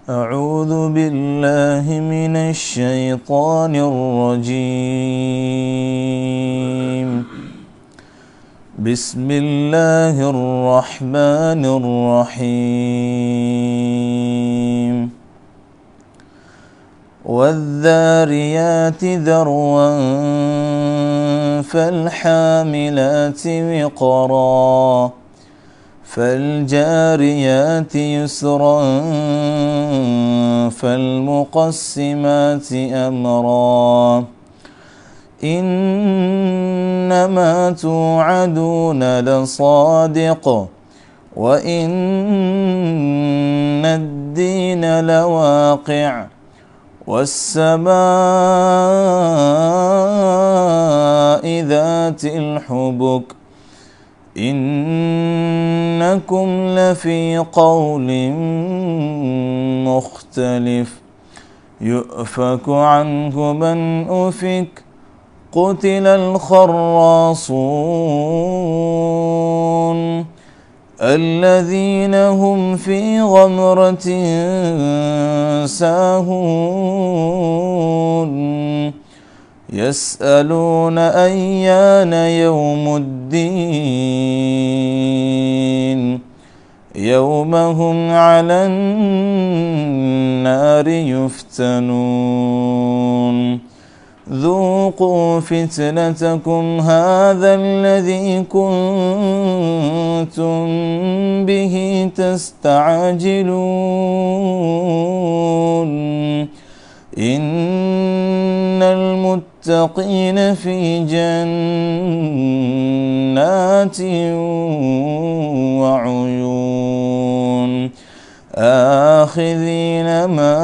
أعوذ بالله من الشيطان الرجيم. بسم الله الرحمن الرحيم. والذاريات ذروا فالحاملات وقرا فالجاريات يسرا فالمقسمات أمرا إنما توعدون لصادق وإن الدين لواقع والسماء ذات الحبك إنكم لفي قول مختلف يؤفك عنه من أفك قتل الخراصون الذين هم في غمرة ساهون يسألون أيان يوم الدين يوم هم على النار يفتنون ذوقوا فتنتكم هذا الذي كنتم به تستعجلون إن المتقين في جنات وعيون آخذين ما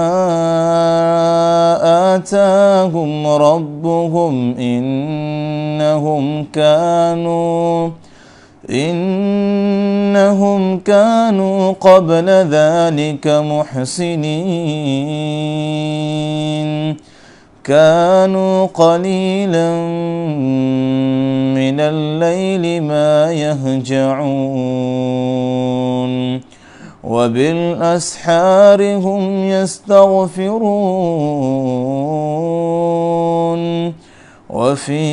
آتاهم ربهم إنهم كانوا قبل ذلك محسنين كانوا قليلا من الليل ما يهجعون وبالأسحار هم يستغفرون وفي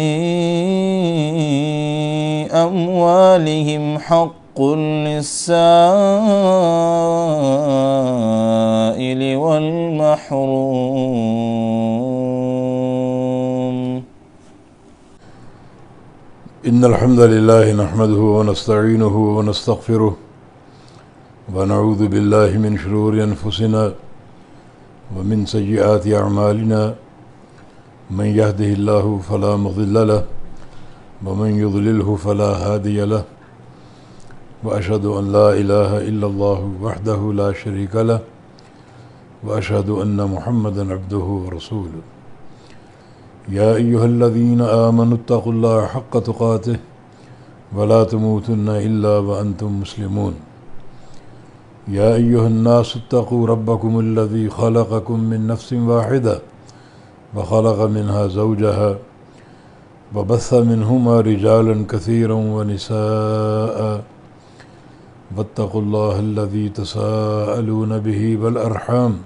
أموالهم حق للسائل والمحروم. إن الحمد لله نحمده ونستعينه ونستغفره ونعوذ بالله من شرور أنفسنا ومن سيئات أعمالنا من يهده الله فلا مضل له ومن يضلله فلا هادي له وأشهد أن لا إله إلا الله وحده لا شريك له وأشهد أن محمدا عبده ورسوله. يا أيها الذين آمنوا اتقوا الله حق تقاته ولا تموتن إلا وأنتم مسلمون. يا أيها الناس اتقوا ربكم الذي خلقكم من نفس واحدة وخلق منها زوجها وبث منهما رجالا كثيرا ونساء واتقوا الله الذي تساءلون به والأرحام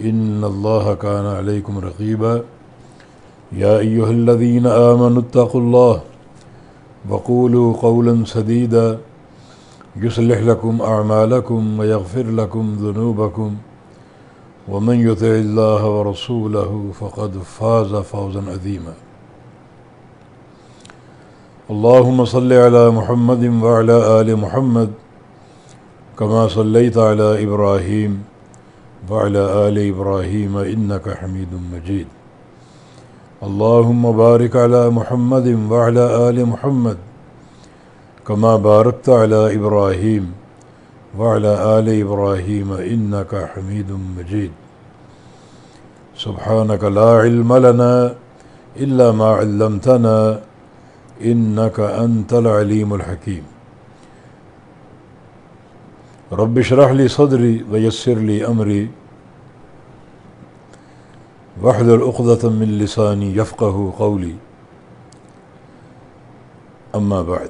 إن الله كان عليكم رقيبا. يا أيها الذين آمنوا اتقوا الله وقولوا قولا سديدا يصلح لكم أعمالكم ويغفر لكم ذنوبكم ومن يطع الله ورسوله فقد فاز فوزا عظيما. اللهم صل على محمد وعلى آل محمد كما صليت على إبراهيم وعلى آل إبراهيم إنك حميد مجيد. اللهم بارك على محمد وعلى آل محمد كما باركت على إبراهيم وعلى آل إبراهيم إنك حميد مجيد. سبحانك لا علم لنا إلا ما علمتنا إنك أنت العليم الحكيم. رب اشرح لي صدري ويسر لي أمري واحلل عقدة من لساني يفقه قولي. أما بعد،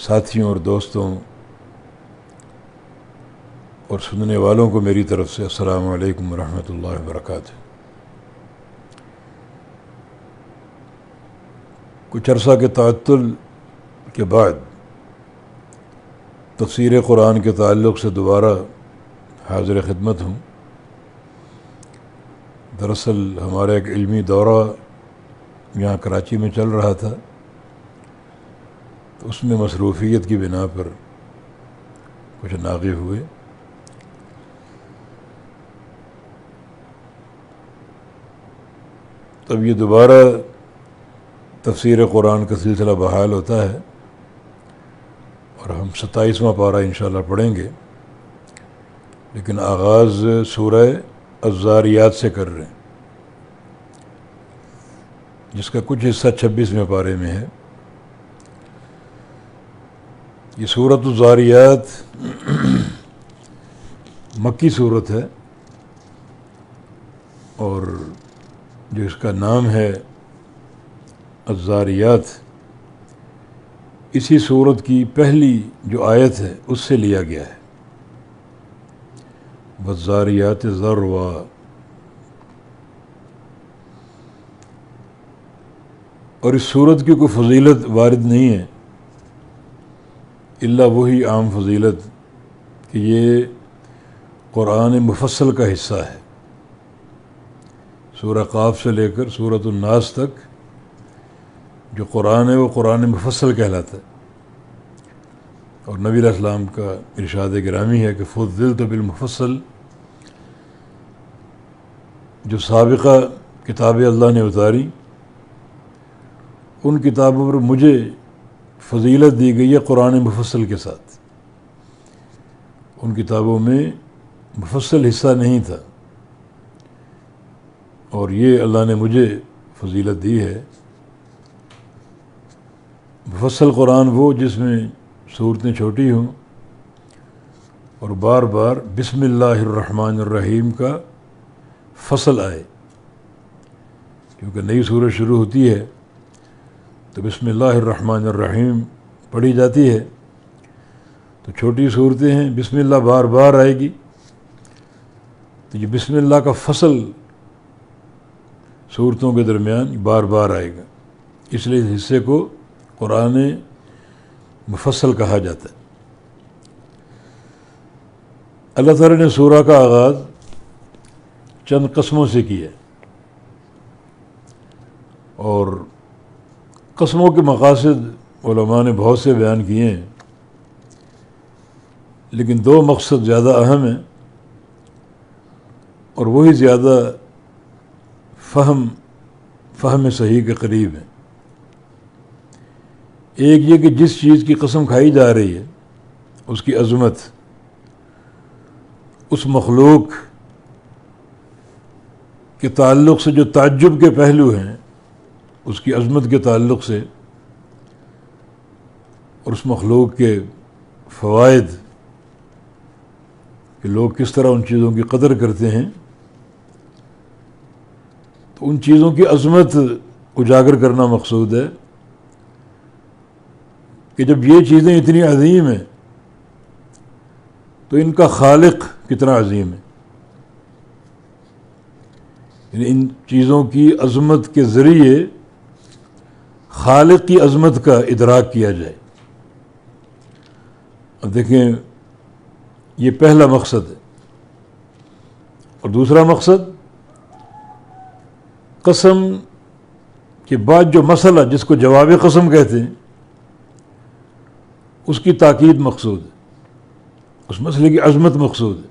ساتھیوں اور دوستوں اور سننے والوں کو میری طرف سے السلام علیکم ورحمۃ اللہ وبرکاتہ۔ کچھ عرصہ کے تعطل کے بعد تفسیر قرآن کے تعلق سے دوبارہ حاضر خدمت ہوں۔ دراصل ہمارا ایک علمی دورہ یہاں کراچی میں چل رہا تھا، تو اس میں مصروفیت کی بنا پر کچھ ناغے ہوئے۔ تب یہ دوبارہ تفسیر قرآن کا سلسلہ بحال ہوتا ہے اور ہم 27واں پارہ انشاءاللہ پڑھیں گے، لیکن آغاز سورہ الذاریات سے کر رہے ہیں، جس کا کچھ حصہ 26ویں پارے میں ہے۔ یہ سورۃ الذاریات مکی صورت ہے، اور جو اس کا نام ہے الذاریات، اسی سورت کی پہلی جو آیت ہے اس سے لیا گیا ہے، والذاریات ذروا۔ اور اس سورت کی کوئی فضیلت وارد نہیں ہے الا وہی عام فضیلت کہ یہ قرآن مفصل کا حصہ ہے۔ سورہ قاف سے لے کر سورۃ الناس تک جو قرآن ہے وہ قرآن مفصل کہلاتا ہے، اور نبی علیہ السلام کا ارشاد گرامی ہے کہ فضلت بالمفصل، جو سابقہ کتابیں اللہ نے اتاری ان کتابوں پر مجھے فضیلت دی گئی ہے قرآن مفصل کے ساتھ۔ ان کتابوں میں مفصل حصہ نہیں تھا، اور یہ اللہ نے مجھے فضیلت دی ہے۔ مفصل قرآن وہ جس میں صورتیں چھوٹی ہوں اور بار بار بسم اللہ الرحمن الرحیم کا فصل آئے، کیونکہ نئی سورت شروع ہوتی ہے تو بسم اللہ الرحمن الرحیم پڑھی جاتی ہے، تو چھوٹی صورتیں ہیں، بسم اللہ بار بار آئے گی، تو یہ بسم اللہ کا فصل صورتوں کے درمیان بار بار آئے گا، اس لیے اس حصے کو قرآن مفصل کہا جاتا ہے۔ اللہ تعالیٰ نے سورہ کا آغاز چند قسموں سے کیا، اور قسموں کے مقاصد علماء نے بہت سے بیان کیے ہیں، لیکن دو مقصد زیادہ اہم ہیں، اور وہی زیادہ فہم صحیح کے قریب ہیں۔ ایک یہ کہ جس چیز کی قسم کھائی جا رہی ہے اس کی عظمت، اس مخلوق کے تعلق سے جو تعجب کے پہلو ہیں اس کی عظمت کے تعلق سے، اور اس مخلوق کے فوائد کہ لوگ کس طرح ان چیزوں کی قدر کرتے ہیں، تو ان چیزوں کی عظمت اجاگر کرنا مقصود ہے کہ جب یہ چیزیں اتنی عظیم ہیں تو ان کا خالق کتنا عظیم ہے، یعنی ان چیزوں کی عظمت کے ذریعے خالق کی عظمت کا ادراک کیا جائے۔ اب دیکھیں، یہ پہلا مقصد ہے، اور دوسرا مقصد قسم کے بعد جو مسئلہ جس کو جواب قسم کہتے ہیں اس کی تاکید مقصود ہے، اس مسئلے کی عظمت مقصود ہے۔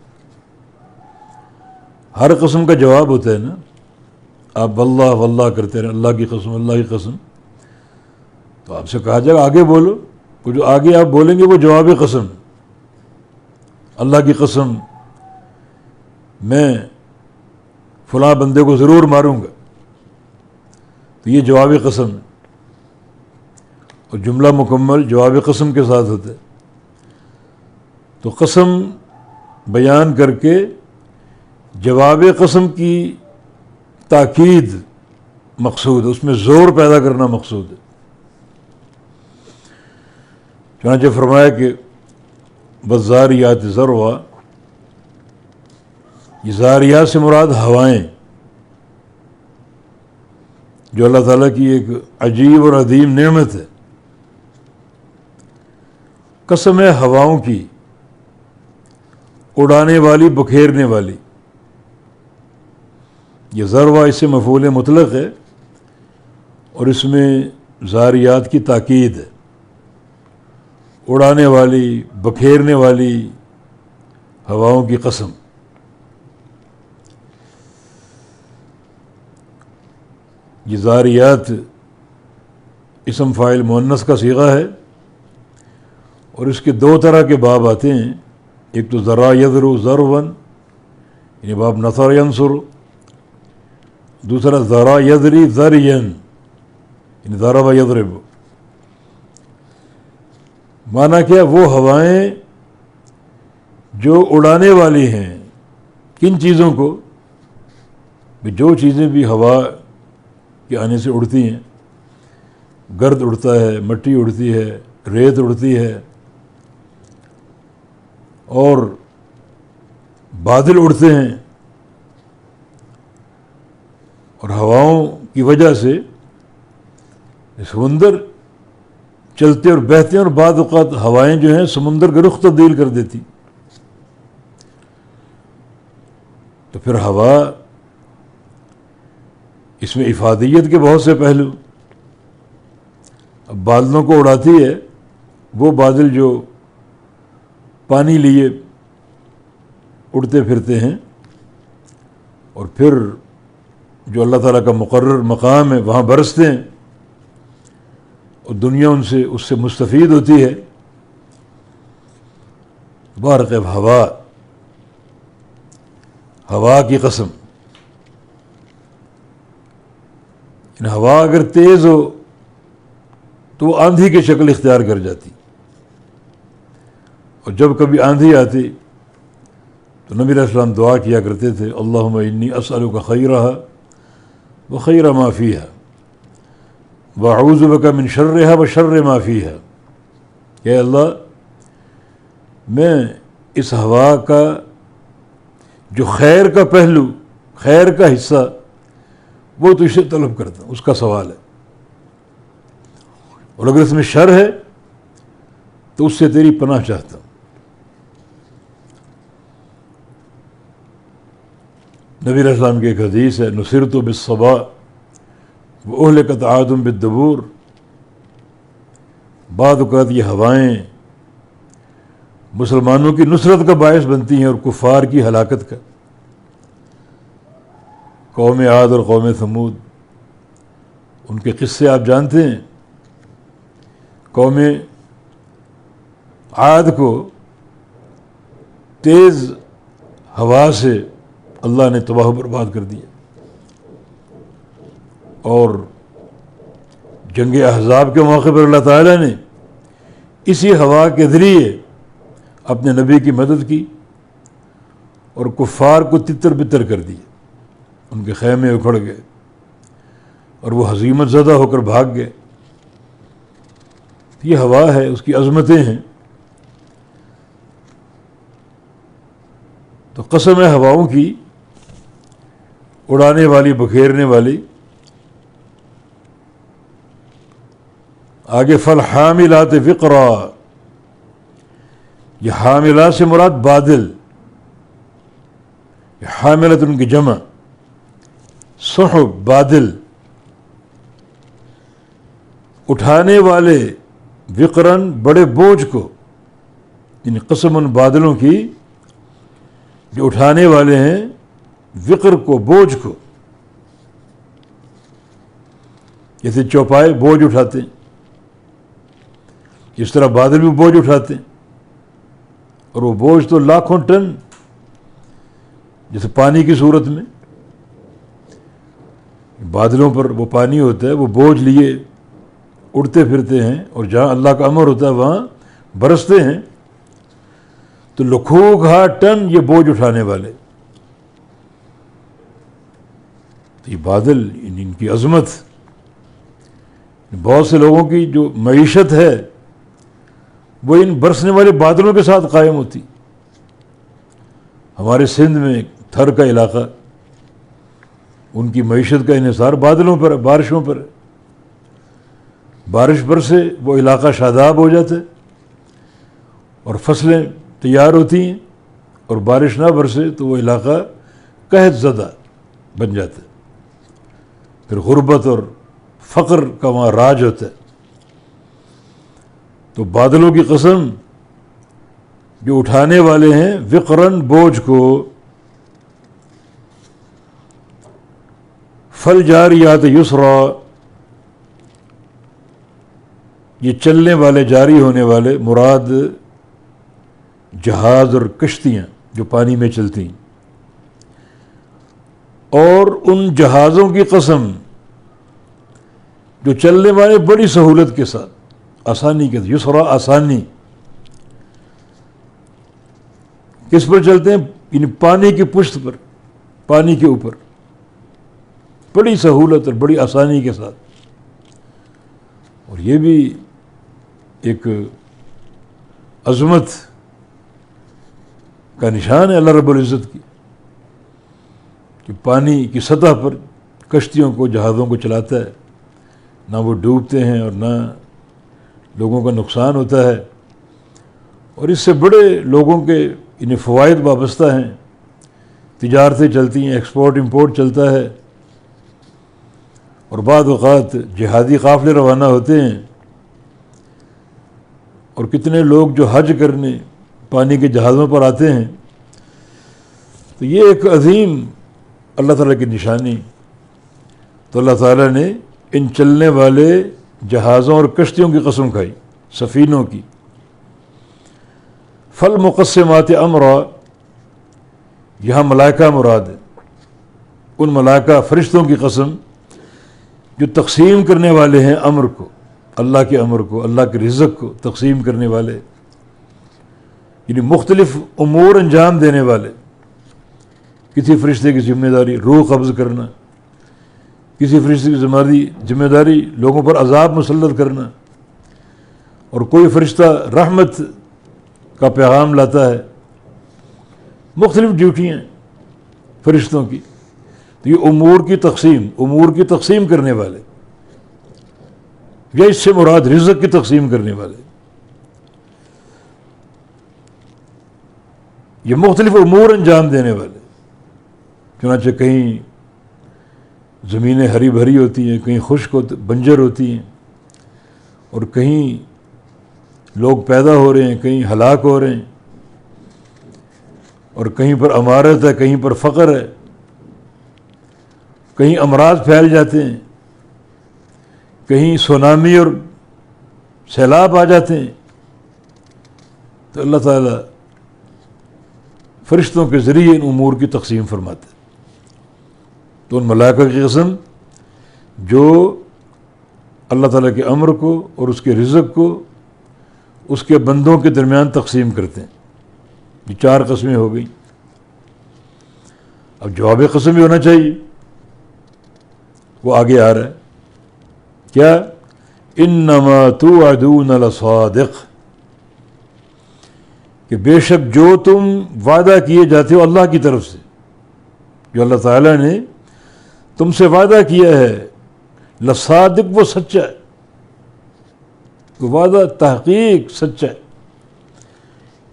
ہر قسم کا جواب ہوتا ہے نا، آپ واللہ واللہ کرتے رہیں، اللہ کی قسم اللہ کی قسم، تو آپ سے کہا جائے گا آگے بولو، وہ جو آگے آپ بولیں گے وہ جواب قسم، اللہ کی قسم میں فلاں بندے کو ضرور ماروں گا، تو یہ جواب قسم ہے، اور جملہ مکمل جواب قسم کے ساتھ ہوتا ہے۔ تو قسم بیان کر کے جواب قسم کی تاکید مقصود ہے، اس میں زور پیدا کرنا مقصود ہے۔ چنانچہ فرمایا کہ والذاریات ذروا، یہ ذاریات سے مراد ہوائیں، جو اللہ تعالیٰ کی ایک عجیب اور عظیم نعمت ہے۔ قسم ہے ہواؤں کی، اڑانے والی، بکھیرنے والی۔ یہ ذروہ اس سے مفعول مطلق ہے اور اس میں ذاریات کی تاکید ہے، اڑانے والی، بکھیرنے والی ہواؤں کی قسم۔ یہ ذاریات اسم فاعل مؤنث کا صیغہ ہے اور اس کے دو طرح کے باب آتے ہیں، ایک تو ذرا یذرو ذرون، یعنی باب نصر ینصر، دوسرا ذرا یذری ذرین، یعنی ضرب یضرب۔ معنی کیا؟ وہ ہوائیں جو اڑانے والی ہیں، کن چیزوں کو؟ جو چیزیں بھی ہوا کے آنے سے اڑتی ہیں، گرد اڑتا ہے، مٹی اڑتی ہے، ریت اڑتی ہے، اور بادل اڑتے ہیں، اور ہواؤں کی وجہ سے سمندر چلتے اور بہتے ہیں، اور بعض اوقات ہوائیں جو ہیں سمندر کا رخ تبدیل کر دیتی۔ تو پھر ہوا، اس میں افادیت کے بہت سے پہلو۔ اب بادلوں کو اڑاتی ہے وہ بادل جو پانی لیے اڑتے پھرتے ہیں، اور پھر جو اللہ تعالیٰ کا مقرر مقام ہے وہاں برستے ہیں، اور دنیا اس سے مستفید ہوتی ہے۔ بارق ہوا کی قسم، ہوا اگر تیز ہو تو وہ آندھی کی شکل اختیار کر جاتی، اور جب کبھی آندھی آتی تو نبی علیہ السلام دعا کیا کرتے تھے، اللہم انی اسألک خیرہا وخیر ما فیہا واعوذ بک من شرہا وشر ما فیہا، کہ اللہ میں اس ہوا کا جو خیر کا پہلو، خیر کا حصہ، وہ تو اسے طلب کرتا ہوں، اس کا سوال ہے، اور اگر اس میں شر ہے تو اس سے تیری پناہ چاہتا ہوں۔ نبی علیہ السلام کی ایک حدیث ہے، نصرت بالصبا واہلکت عاد بالدبور۔ بعض اوقات یہ ہوائیں مسلمانوں کی نصرت کا باعث بنتی ہیں اور کفار کی ہلاکت کا۔ قوم عاد اور قوم ثمود، ان کے قصے آپ جانتے ہیں۔ قوم عاد کو تیز ہوا سے اللہ نے تباہ و برباد کر دیا، اور جنگ احزاب کے موقع پر اللہ تعالیٰ نے اسی ہوا کے ذریعے اپنے نبی کی مدد کی اور کفار کو تتر بتر کر دیا، ان کے خیمے اکھڑ گئے اور وہ ہزیمت زدہ ہو کر بھاگ گئے۔ یہ ہوا ہے، اس کی عظمتیں ہیں۔ تو قسم ہے ہواؤں کی، اڑانے والی، بکھیرنے والی۔ آگے فالحاملات وقرا، یہ حاملات سے مراد بادل، یہ حاملت ان کی جمع، سحب، بادل، اٹھانے والے، وقرن، بڑے بوجھ کو، یعنی قسم ان بادلوں کی جو اٹھانے والے ہیں وقر کو، بوجھ کو۔ جیسے چوپائے بوجھ اٹھاتے ہیں، اس طرح بادل بھی بوجھ اٹھاتے ہیں، اور وہ بوجھ تو لاکھوں ٹن، جیسے پانی کی صورت میں بادلوں پر وہ پانی ہوتا ہے، وہ بوجھ لیے اڑتے پھرتے ہیں، اور جہاں اللہ کا امر ہوتا ہے وہاں برستے ہیں۔ تو لکھوں ٹن یہ بوجھ اٹھانے والے، تو یہ بادل، ان کی عظمت، بہت سے لوگوں کی جو معیشت ہے وہ ان برسنے والے بادلوں کے ساتھ قائم ہوتی. ہمارے سندھ میں تھر کا علاقہ، ان کی معیشت کا انحصار بادلوں پر ہے، بارشوں پر ہے. بارش برسے وہ علاقہ شاداب ہو جاتا ہے اور فصلیں تیار ہوتی ہیں، اور بارش نہ برسے تو وہ علاقہ قحط زدہ بن جاتا ہے. پھر غربت اور فقر کا وہاں راج ہوتا ہے. تو بادلوں کی قسم جو اٹھانے والے ہیں وقرن بوجھ کو، فالجاریات یسرا، یہ چلنے والے، جاری ہونے والے، مراد جہاز اور کشتیاں جو پانی میں چلتی ہیں. اور ان جہازوں کی قسم جو چلنے والے بڑی سہولت کے ساتھ، آسانی کے ساتھ، یسرا آسانی. کس پر چلتے ہیں؟ یعنی پانی کی پشت پر، پانی کے اوپر، بڑی سہولت اور بڑی آسانی کے ساتھ. اور یہ بھی ایک عظمت کا نشان ہے اللہ رب العزت کی کہ پانی کی سطح پر کشتیوں کو، جہازوں کو چلاتا ہے. نہ وہ ڈوبتے ہیں اور نہ لوگوں کا نقصان ہوتا ہے. اور اس سے بڑے لوگوں کے انہیں فوائد وابستہ ہیں. تجارتیں چلتی ہیں، ایکسپورٹ امپورٹ چلتا ہے. اور بعض اوقات جہادی قافلے روانہ ہوتے ہیں، اور کتنے لوگ جو حج کرنے پانی کے جہازوں پر آتے ہیں. تو یہ ایک عظیم اللہ تعالیٰ کی نشانی. تو اللہ تعالیٰ نے ان چلنے والے جہازوں اور کشتیوں کی قسم کھائی، سفینوں کی. فالمقسمات امرا، یہاں ملائکہ مراد ہے. ان ملائکہ فرشتوں کی قسم جو تقسیم کرنے والے ہیں امر کو، اللہ کے امر کو، اللہ کے رزق کو تقسیم کرنے والے، یعنی مختلف امور انجام دینے والے. کسی فرشتے کی ذمہ داری روح قبض کرنا، کسی فرشتے کی ذمہ داری لوگوں پر عذاب مسلط کرنا، اور کوئی فرشتہ رحمت کا پیغام لاتا ہے. مختلف ڈیوٹیاں فرشتوں کی. تو یہ امور کی تقسیم کرنے والے، یا اس سے مراد رزق کی تقسیم کرنے والے. یہ مختلف امور انجام دینے والے. چنانچہ کہیں زمینیں ہری بھری ہوتی ہیں، کہیں خشک بنجر ہوتی ہیں، اور کہیں لوگ پیدا ہو رہے ہیں، کہیں ہلاک ہو رہے ہیں، اور کہیں پر امارت ہے، کہیں پر فقر ہے، کہیں امراض پھیل جاتے ہیں، کہیں سونامی اور سیلاب آ جاتے ہیں. تو اللہ تعالیٰ فرشتوں کے ذریعے ان امور کی تقسیم فرماتے ہیں. تو ان ملائکہ کی قسم جو اللہ تعالیٰ کے امر کو اور اس کے رزق کو اس کے بندوں کے درمیان تقسیم کرتے ہیں. یہ 4 قسمیں ہو گئیں. اب جواب قسم بھی ہونا چاہیے، وہ آگے آ رہا ہے. کیا؟ انما توعدون لصادق، کہ بے شک جو تم وعدہ کیے جاتے ہو اللہ کی طرف سے، جو اللہ تعالیٰ نے تم سے وعدہ کیا ہے، لصادق، وہ سچا ہے. وہ وعدہ تحقیق سچا ہے.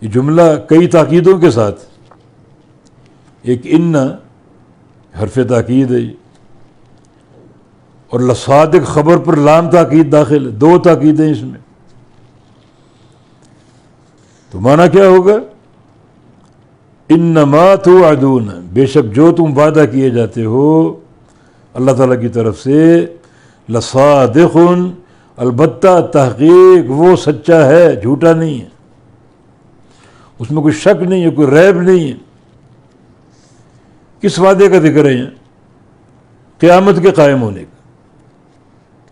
یہ جملہ کئی تاکیدوں کے ساتھ، ایک ان حرف تاکید ہے، اور لصادق خبر پر لام تاکید داخل ہے. 2 تاکیدیں اس میں. تو معنی کیا ہوگا؟ انما توعدون، بے شک جو تم وعدہ کیے جاتے ہو اللہ تعالیٰ کی طرف سے، لصادق، البتہ تحقیق وہ سچا ہے، جھوٹا نہیں ہے. اس میں کوئی شک نہیں ہے، کوئی ریب نہیں ہے. کس وعدے کا ذکر ہے یہاں؟ قیامت کے قائم ہونے کا.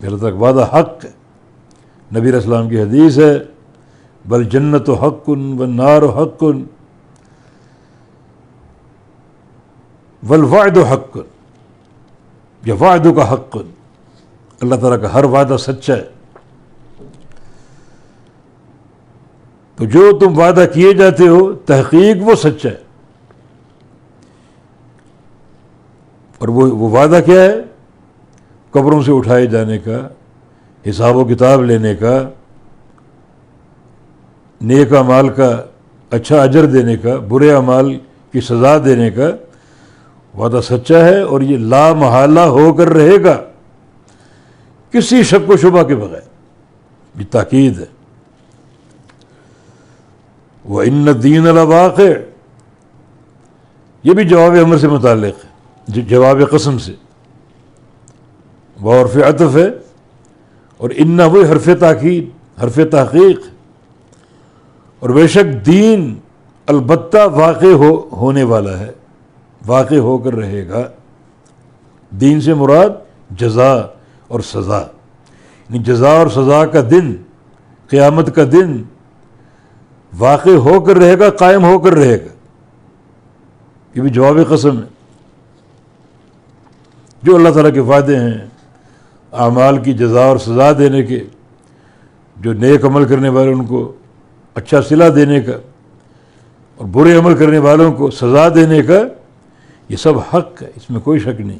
اللہ تک وعدہ حق ہے. نبی علیہ السلام کی حدیث ہے، بل جنت حق والنار حق والوعد حق، یا وعد کا حق. اللہ تعالیٰ کا ہر وعدہ سچا ہے. تو جو تم وعدہ کیے جاتے ہو تحقیق وہ سچا ہے. اور وہ وعدہ کیا ہے؟ قبروں سے اٹھائے جانے کا، حساب و کتاب لینے کا، نیک اعمال کا اچھا اجر دینے کا، برے اعمال کی سزا دینے کا وعدہ سچا ہے، اور یہ لا محالہ ہو کر رہے گا، کسی شک و شبہ کے بغیر. یہ تاکید ہے. وَإِنَّ الدِّينَ لَوَاقِعٌ، یہ بھی جواب امر سے متعلق ہے، جواب قسم سے. وحرف عطف ہے، اور انہ وہ حرف تاکید، حرف تحقیق. اور بے شک دین البتہ واقع ہونے والا ہے، واقع ہو کر رہے گا. دین سے مراد جزا اور سزا، یعنی جزا اور سزا کا دن، قیامت کا دن واقع ہو کر رہے گا، قائم ہو کر رہے گا. یہ بھی جواب قسم ہے. جو اللہ تعالیٰ کے وعدے ہیں اعمال کی جزا اور سزا دینے کے، جو نیک عمل کرنے والے ان کو اچھا صلہ دینے کا، اور برے عمل کرنے والوں کو سزا دینے کا، یہ سب حق ہے، اس میں کوئی شک نہیں.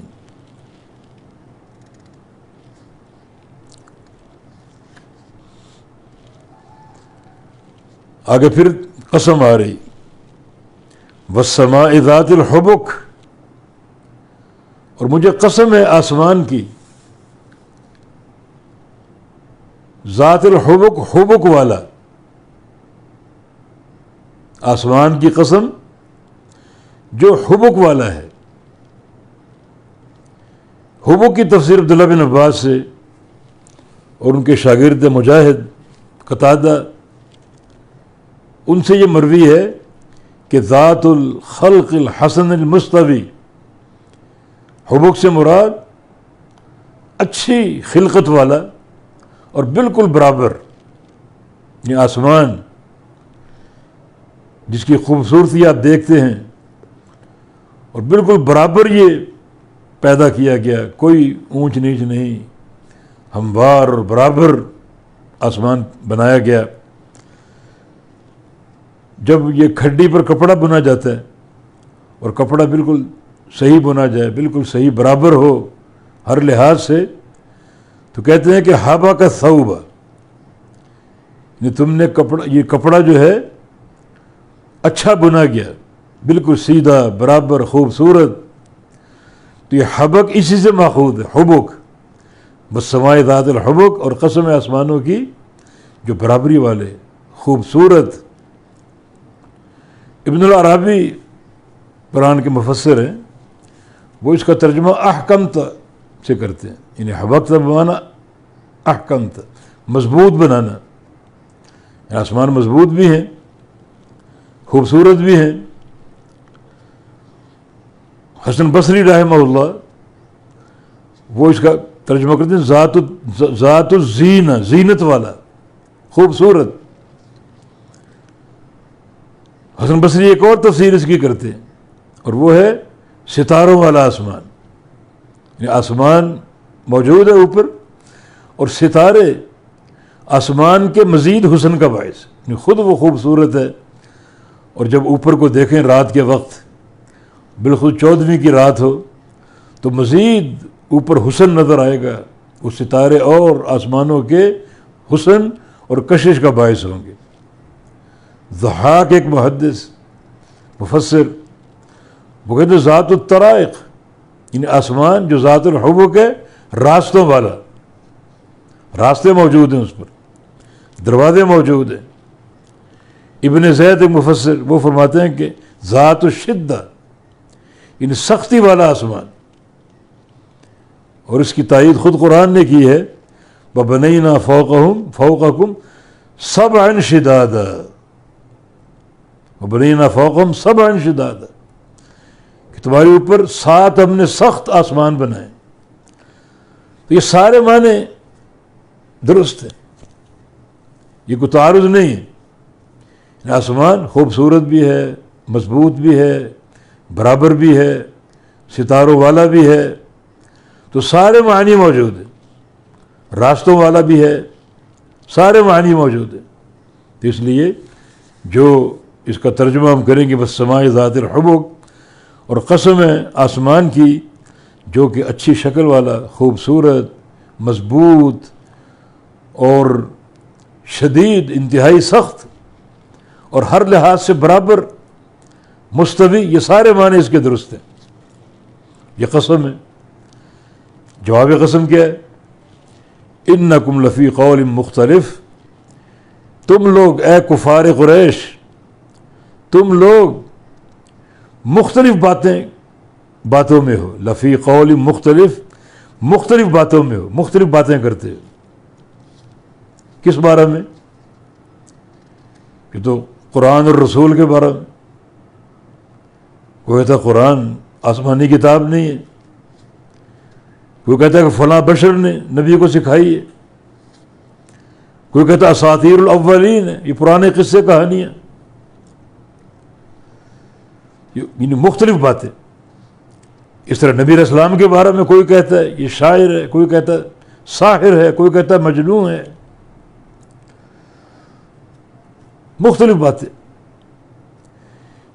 آگے پھر قسم آ رہی، والسماء ذات الحبک، اور مجھے قسم ہے آسمان کی، ذات الحبک، حبک والا، آسمان کی قسم جو حبک والا ہے. حبک کی تفسیر عبداللہ بن عباس سے اور ان کے شاگرد مجاہد قتادہ، ان سے یہ مروی ہے کہ ذات الخلق الحسن المستوی، حبک سے مراد اچھی خلقت والا اور بالکل برابر. یہ آسمان جس کی خوبصورتی آپ دیکھتے ہیں، اور بالکل برابر یہ پیدا کیا گیا، کوئی اونچ نیچ نہیں، ہموار اور برابر آسمان بنایا گیا. جب یہ کھڈی پر کپڑا بنا جاتا ہے، اور کپڑا بالکل صحیح بنا جائے، بالکل صحیح برابر ہو ہر لحاظ سے، تو کہتے ہیں کہ ہابا کا ثوبہ، یعنی تم نے یہ کپڑا جو ہے اچھا بنا گیا، بالکل سیدھا برابر خوبصورت. تو یہ حبک اسی سے ماخوذ ہے، حبک. والسماء ذات الحبک، اور قسم آسمانوں کی جو برابری والے، خوبصورت. ابن العربی قرآن کے مفسر ہیں، وہ اس کا ترجمہ احکمت سے کرتے ہیں، یعنی حبکت بمانا احکمت، مضبوط بنانا. آسمان مضبوط بھی ہیں، خوبصورت بھی ہیں. حسن بصری رحمہ اللہ وہ اس کا ترجمہ کرتے ہیں ذات الزینہ، زینت والا، خوبصورت. حسن بصری ایک اور تفسیر اس کی کرتے ہیں، اور وہ ہے ستاروں والا آسمان. یعنی آسمان موجود ہے اوپر، اور ستارے آسمان کے مزید حسن کا باعث، یعنی خود وہ خوبصورت ہے. اور جب اوپر کو دیکھیں رات کے وقت، بالخصوص 14ویں کی رات ہو، تو مزید اوپر حسن نظر آئے گا. وہ ستارے اور آسمانوں کے حسن اور کشش کا باعث ہوں گے. ضحاک ایک محدث مفسر، وہ کہتے ہیں ذات الطرائق، یعنی آسمان جو ذات الحبک ہے، راستوں والا، راستے موجود ہیں، اس پر دروازے موجود ہیں. ابن زید ایک مفسر، وہ فرماتے ہیں کہ ذات الشدہ، یعنی سختی والا آسمان. اور اس کی تائید خود قرآن نے کی ہے، وَبَنَيْنَا فَوْقَكُمْ سَبْعًا شِدَادًا، وَبَنَيْنَا فَوْقَكُمْ سَبْعًا شِدَادًا، کہ تمہارے اوپر 7 ہم نے سخت آسمان بنائے. تو یہ سارے معنی درست ہیں، یہ کوئی تعارض نہیں ہے. آسمان خوبصورت بھی ہے، مضبوط بھی ہے، برابر بھی ہے، ستاروں والا بھی ہے، تو سارے معنی موجود ہیں. راستوں والا بھی ہے، سارے معنی موجود ہیں. تو اس لیے جو اس کا ترجمہ ہم کریں گے بس سماع ذات الحبک، اور قسم ہے آسمان کی جو کہ اچھی شکل والا، خوبصورت، مضبوط اور شدید، انتہائی سخت، اور ہر لحاظ سے برابر، مستوی، یہ سارے معنی اس کے درست ہیں۔ یہ قسم ہے۔ جواب قسم کیا ہے؟ انکم لفی قول مختلف، تم لوگ اے کفار قریش، تم لوگ مختلف باتوں میں ہو، لفی قول مختلف، مختلف باتوں میں ہو، مختلف باتیں کرتے ہو۔ کس بارے میں؟ کہ تو قرآن اور رسول کے بارے میں۔ کوئی کہتا ہے قرآن آسمانی کتاب نہیں ہے، کوئی کہتا ہے کہ فلاں بشر نے نبی کو سکھائی ہے، کوئی کہتا ہے اساطیر الاولین ہے، یہ پرانے قصے کہانیاں، یعنی مختلف باتیں۔ اس طرح نبی علیہ السلام کے بارے میں کوئی کہتا ہے یہ شاعر ہے، کوئی کہتا ہے ساحر ہے، کوئی کہتا ہے مجنون ہے، مختلف باتیں۔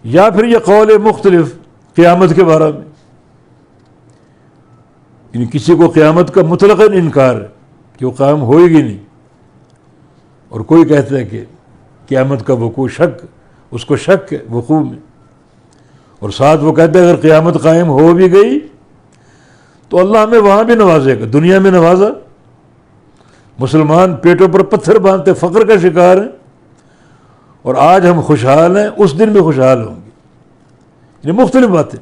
یا پھر یہ قول مختلف قیامت کے بارے میں، یعنی کسی کو قیامت کا مطلقاً انکار ہے کہ وہ قائم ہوئے گی نہیں، اور کوئی کہتا ہے کہ قیامت کا وقوع شک، اس کو شک ہے وقوع میں، اور ساتھ وہ کہتا ہے اگر قیامت قائم ہو بھی گئی تو اللہ ہمیں وہاں بھی نوازے گا، دنیا میں نوازا۔ مسلمان پیٹوں پر پتھر باندھتے فقر کا شکار ہیں، اور آج ہم خوشحال ہیں، اس دن بھی خوشحال ہوں گے۔ یہ مختلف باتیں۔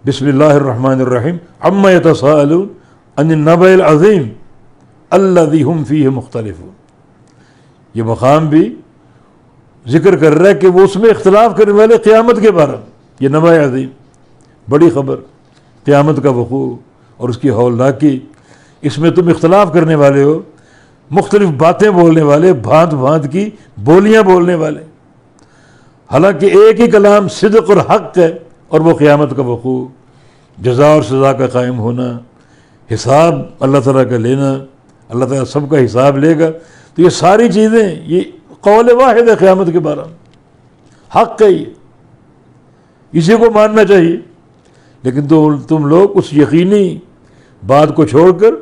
بسم اللہ الرحمن الرحیم، عما یتساءلون عن النبأ العظیم الذی ہم فیہ مختلفون۔ یہ مقام بھی ذکر کر رہا ہے کہ وہ اس میں اختلاف کرنے والے قیامت کے بارے میں، یہ نبأ عظیم، بڑی خبر، قیامت کا وقوع اور اس کی ہولناکی، اس میں تم اختلاف کرنے والے ہو، مختلف باتیں بولنے والے، بھانت بھانت کی بولیاں بولنے والے، حالانکہ ایک ہی کلام صدق اور حق ہے، اور وہ قیامت کا وقوع، جزا اور سزا کا قائم ہونا، حساب اللہ تعالیٰ کا لینا، اللہ تعالیٰ سب کا حساب لے گا۔ تو یہ ساری چیزیں، یہ قول واحد ہے قیامت کے بارے میں، حق ہے، یہ اسی کو ماننا چاہیے۔ لیکن تم لوگ اس یقینی بات کو چھوڑ کر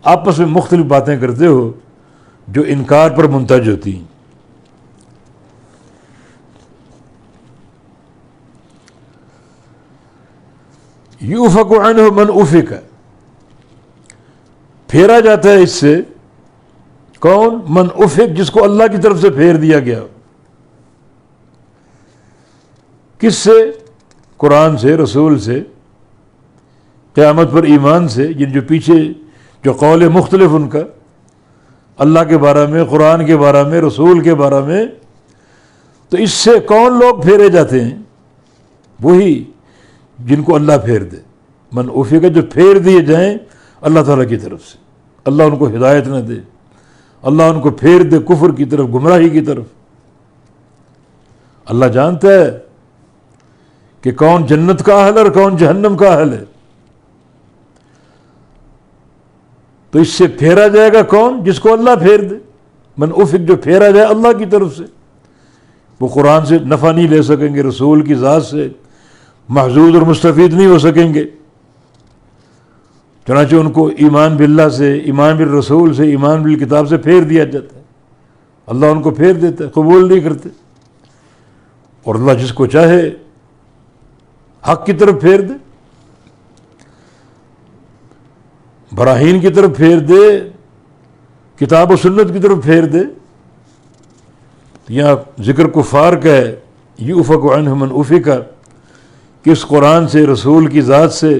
آپس میں مختلف باتیں کرتے ہو جو انکار پر منتج ہوتی ہیں۔ یؤفک عنہ من افک، پھیرا جاتا ہے اس سے کون؟ من افک، جس کو اللہ کی طرف سے پھیر دیا گیا۔ کس سے؟ قرآن سے، رسول سے، قیامت پر ایمان سے۔ جن جو پیچھے جو قول مختلف ان کا اللہ کے بارے میں، قرآن کے بارے میں، رسول کے بارے میں، تو اس سے کون لوگ پھیرے جاتے ہیں؟ وہی جن کو اللہ پھیر دے۔ من افک، جو پھیر دیے جائیں اللہ تعالیٰ کی طرف سے، اللہ ان کو ہدایت نہ دے، اللہ ان کو پھیر دے کفر کی طرف، گمراہی کی طرف۔ اللہ جانتا ہے کہ کون جنت کا اہل ہے اور کون جہنم کا اہل ہے۔ تو اس سے پھیرا جائے گا کون؟ جس کو اللہ پھیر دے۔ من افک، جو پھیرا جائے اللہ کی طرف سے، وہ قرآن سے نفع نہیں لے سکیں گے، رسول کی ذات سے محظوظ اور مستفید نہیں ہو سکیں گے۔ چنانچہ ان کو ایمان باللہ سے، ایمان بالرسول سے، ایمان بالکتاب سے پھیر دیا جاتا ہے۔ اللہ ان کو پھیر دیتا ہے، قبول نہیں کرتے۔ اور اللہ جس کو چاہے حق کی طرف پھیر دے، براہین کی طرف پھیر دے، کتاب و سنت کی طرف پھیر دے۔ یہاں ذکر کفار کا ہے، یؤفک عنہ من افک، کہ اس قرآن سے، رسول کی ذات سے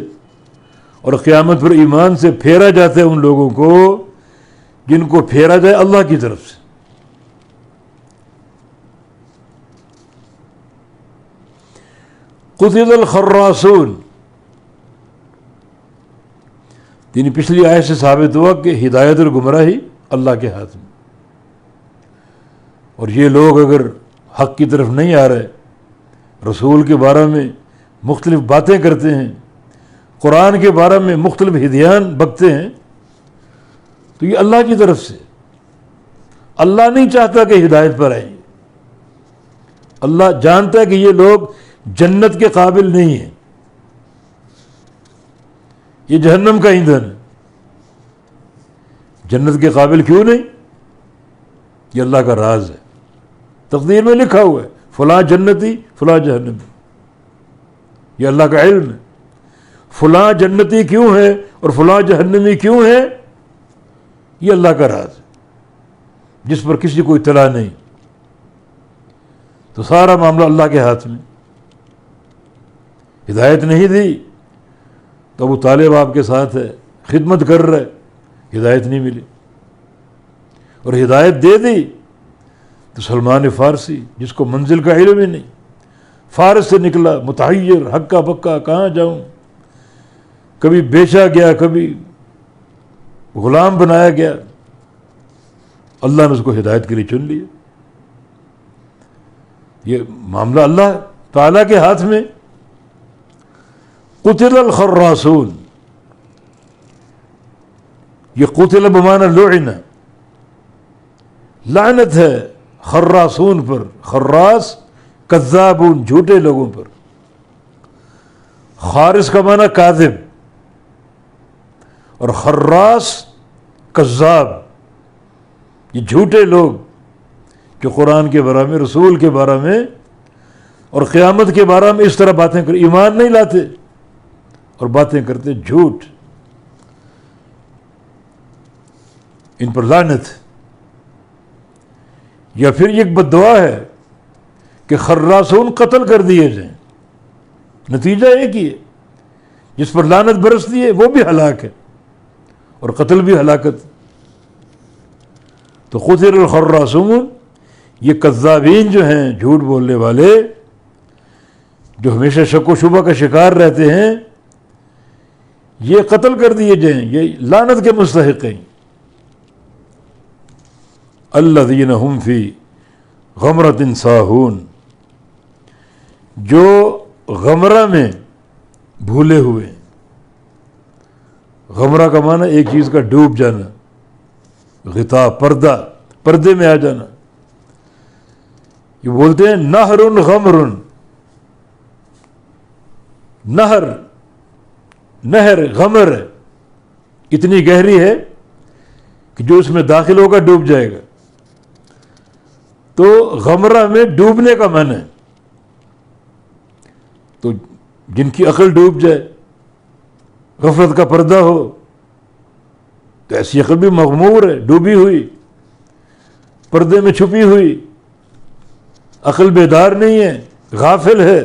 اور قیامت پر ایمان سے پھیرا جاتا ہے ان لوگوں کو جن کو پھیرا جائے اللہ کی طرف سے۔ قتل الخراصون، یعنی پچھلی آیت سے ثابت ہوا کہ ہدایت اور گمراہی اللہ کے ہاتھ میں، اور یہ لوگ اگر حق کی طرف نہیں آ رہے، رسول کے بارے میں مختلف باتیں کرتے ہیں، قرآن کے بارے میں مختلف ہدیان بکتے ہیں، تو یہ اللہ کی طرف سے، اللہ نہیں چاہتا کہ ہدایت پر آئیں، اللہ جانتا ہے کہ یہ لوگ جنت کے قابل نہیں ہیں، یہ جہنم کا ایندھن ہے۔ جنت کے قابل کیوں نہیں؟ یہ اللہ کا راز ہے، تقدیر میں لکھا ہوا ہے فلاں جنتی فلاں جہنمی، یہ اللہ کا علم ہے۔ فلاں جنتی کیوں ہے اور فلاں جہنمی کیوں ہے، یہ اللہ کا راز ہے جس پر کسی کو اطلاع نہیں۔ تو سارا معاملہ اللہ کے ہاتھ میں۔ ہدایت نہیں دی تو ابو طالب آپ کے ساتھ ہے، خدمت کر رہے، ہدایت نہیں ملی، اور ہدایت دے دی تو سلمان فارسی جس کو منزل کا علم ہی نہیں، فارس سے نکلا متحیر، ہکا بکا، کہاں جاؤں، کبھی بیچا گیا، کبھی غلام بنایا گیا، اللہ نے اس کو ہدایت کے لیے چن لیا۔ یہ معاملہ اللہ تعالیٰ کے ہاتھ میں۔ قتل الخراسون، یہ قتل بمعنی لعن، لعنت ہے خراسون پر، خراس کذابون، جھوٹے لوگوں پر، خارس کا معنی کاذب اور خراس کذاب، یہ جھوٹے لوگ جو قرآن کے بارے میں، رسول کے بارے میں اور قیامت کے بارے میں اس طرح باتیں کر، ایمان نہیں لاتے اور باتیں کرتے جھوٹ، ان پر لعنت۔ یا پھر یہ ایک بد دعا ہے کہ خراسون قتل کر دیے جائیں، نتیجہ ایک ہی ہے، جس پر لعنت برستی ہے وہ بھی ہلاک ہے اور قتل بھی ہلاکت۔ تو قتل الخراسون، یہ کذابین جو ہیں، جھوٹ بولنے والے جو ہمیشہ شک و شبہ کا شکار رہتے ہیں، یہ قتل کر دیے جائیں، یہ لعنت کے مستحق ہیں۔ الذین هم فی غمرۃ ساہون، جو غمرہ میں بھولے ہوئے ہیں۔ غمرہ کا معنی ایک چیز کا ڈوب جانا، غطا، پردہ، پردے میں آ جانا۔ یہ بولتے ہیں نہر غمر، نہر غمر ہے، اتنی گہری ہے کہ جو اس میں داخل ہوگا ڈوب جائے گا۔ تو غمرہ میں ڈوبنے کا معنی ہے۔ تو جن کی عقل ڈوب جائے، غفلت کا پردہ ہو، تو ایسی عقل بھی مغمور ہے، ڈوبی ہوئی، پردے میں چھپی ہوئی، عقل بیدار نہیں ہے، غافل ہے۔